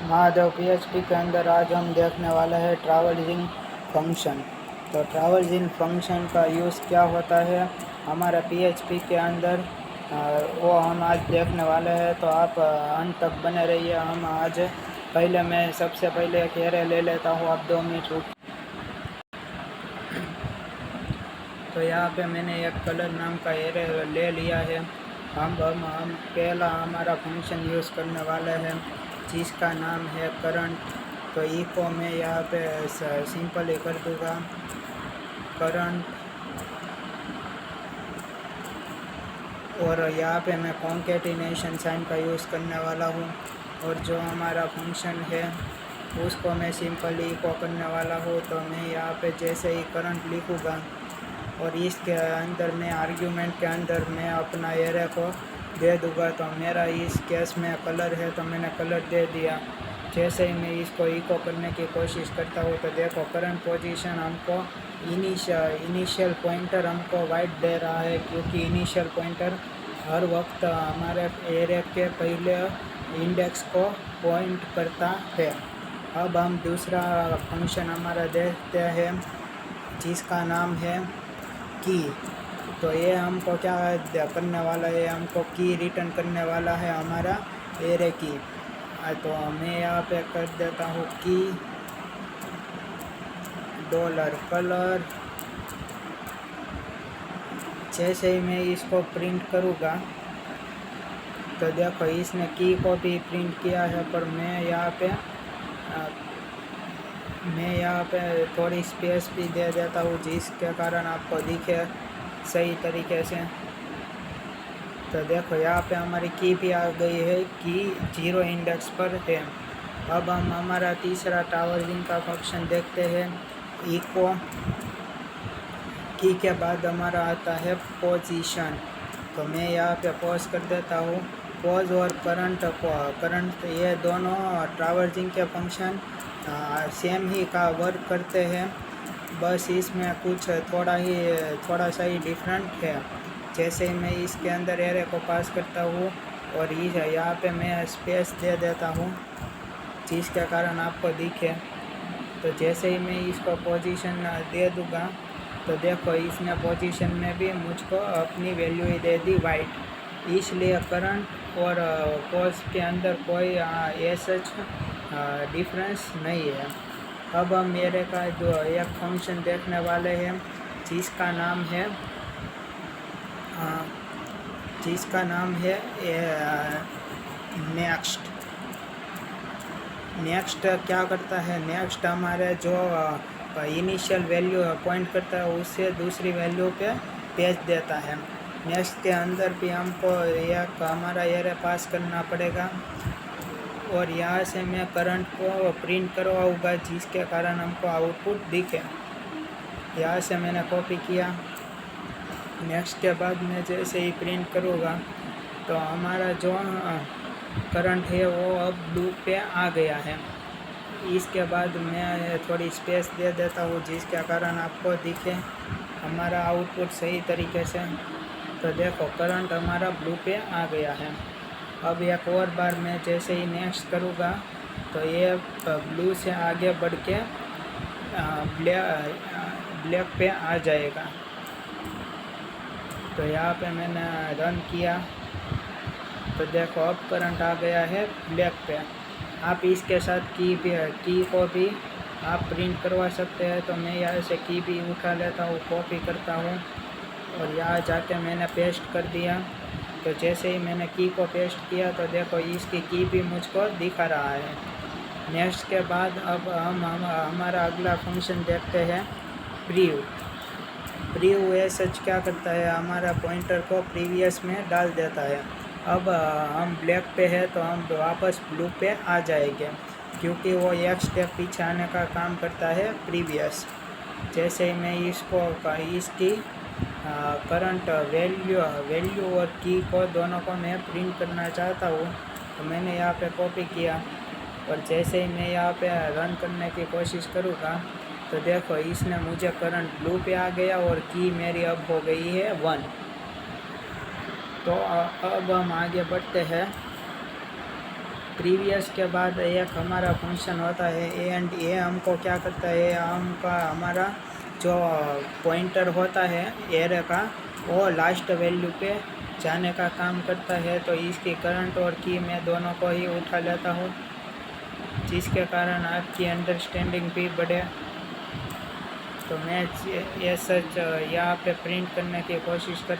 Mahadev PHP के अंदर आज हम देखने वाले हैं ट्रैवलिंग फंक्शन। तो ट्रैवलिंग फंक्शन का यूज़ क्या होता है हमारा पीएचपी के अंदर, वो हम आज देखने वाले हैं। तो आप अंत तक बने रहिए। हम आज मैं सबसे पहले एक एरे ले लेता हूँ, आप 2 मिनट रुक। तो यहाँ पे मैंने एक कलर नाम का एरे ले लिया है। हम पहला हमारा फंक्शन यूज़ करने वाले हैं जिसका नाम है करंट। तो ई को मैं यहाँ पे सिंपल ही कर दूँगा, करंट। और यहाँ पे मैं कॉन्केटिनेशन साइन का यूज़ करने वाला हूँ। और जो हमारा फंक्शन है उसको मैं सिंपली इको करने वाला हूँ। तो मैं यहाँ पे जैसे ही करंट लिखूँगा और इसके अंदर मैं आर्ग्यूमेंट के अंदर मैं अपना एरे को दे दूँगा। तो मेरा इस केस में कलर है तो मैंने कलर दे दिया। जैसे ही मैं इसको इको करने की कोशिश करता हूँ तो देखो करंट पोजीशन हमको इनिशियल पॉइंटर हमको वाइट दे रहा है, क्योंकि इनिशियल पॉइंटर हर वक्त हमारे एरे के पहले इंडेक्स को पॉइंट करता है। अब हम दूसरा फंक्शन हमारा देखते हैं जिसका नाम है की। तो ये हमको क्या करने वाला है, हमको की रिटर्न करने वाला है हमारा एरे की। तो मैं यहाँ पे कर देता हूँ की $कलर। जैसे ही मैं इसको प्रिंट करूँगा तो देखो इसने की को भी प्रिंट किया है, पर मैं यहाँ पे थोड़ी स्पेस भी दे देता हूँ जिसके कारण आपको दिखे सही तरीके से। तो देखो यहाँ पे हमारी की भी आ गई है, की 0 इंडेक्स पर है। अब हम हमारा तीसरा ट्रैवलिंग का फंक्शन देखते हैं, इको। की के बाद हमारा आता है पोजीशन। तो मैं यहाँ पे पॉज कर देता हूँ। पॉज और करंट ये दोनों ट्रैवलिंग के फंक्शन सेम ही का वर्क करते हैं, बस इसमें कुछ थोड़ा सा ही डिफरेंट है। जैसे ही मैं इसके अंदर एरे को पास करता हूँ और यहाँ पे मैं स्पेस दे देता हूँ जिसके कारण आपको दिखे। तो जैसे ही मैं इसको पोजीशन दे दूँगा तो देखो इसने पोजीशन में भी मुझको अपनी value he they the white. इसलिए करंट और पोज के अंदर कोई सच डिफरेंस नहीं है। अब हम मेरे का जो एक फंक्शन देखने वाले हैं जिसका नाम है नेक्स्ट क्या करता है, नेक्स्ट हमारे जो इनिशियल वैल्यू पॉइंट करता है उससे दूसरी वैल्यू पे भेज देता है। नेक्स्ट के अंदर भी हमको एक हमारा एरे पास करना पड़ेगा और यहाँ से मैं करंट को प्रिंट करवाऊँगा जिसके कारण हमको आउटपुट दिखे। यहाँ से मैंने कॉपी किया। नेक्स्ट के बाद मैं जैसे ही प्रिंट करूँगा तो हमारा जो करंट है वो अब ब्लू पे आ गया है। इसके बाद मैं थोड़ी स्पेस दे देता हूँ जिसके कारण आपको दिखे हमारा आउटपुट सही तरीके से। तो देखो करंट हमारा ब्लू पे आ गया है। अब एक और बार मैं जैसे ही नेक्स्ट करूँगा तो ये ब्लू से आगे बढ़ के ब्लैक पे आ जाएगा। तो यहाँ पे मैंने रन किया तो देखो अब करंट आ गया है ब्लैक पे। आप इसके साथ की को भी आप प्रिंट करवा सकते हैं। तो मैं यहाँ से की भी उठा लेता हूँ, कॉपी करता हूँ और यहाँ जाके मैंने पेस्ट कर दिया। तो जैसे ही मैंने की को पेस्ट किया तो देखो इसकी की भी मुझको दिखा रहा है। नेक्स्ट के बाद अब हम हमारा अगला फंक्शन देखते हैं प्रीव्यू। ये सच क्या करता है, हमारा पॉइंटर को प्रीवियस में डाल देता है। अब हम ब्लैक पे है तो हम वापस ब्लू पे आ जाएंगे, क्योंकि वो एक स्टेप पीछे आने का काम करता है प्रीवियस। जैसे ही मैं इसकी करंट वैल्यू और की को दोनों को मैं प्रिंट करना चाहता हूँ तो मैंने यहाँ पे कॉपी किया और जैसे ही मैं यहाँ पे रन करने की कोशिश करूँगा तो देखो इसने मुझे करंट ब्लू पे आ गया और की मेरी अब हो गई है 1। तो अब हम आगे बढ़ते हैं प्रीवियस के बाद एक हमारा फंक्शन होता है एंड ये हमको क्या करता है, हमका हमारा जो पॉइंटर होता है एरे का वो लास्ट वैल्यू पे जाने का काम करता है। तो इसकी करंट और की मैं दोनों को ही उठा लेता हूँ, जिसके कारण आपकी अंडरस्टैंडिंग भी बढ़े। तो मैं ये सच यहाँ पे प्रिंट करने की कोशिश करता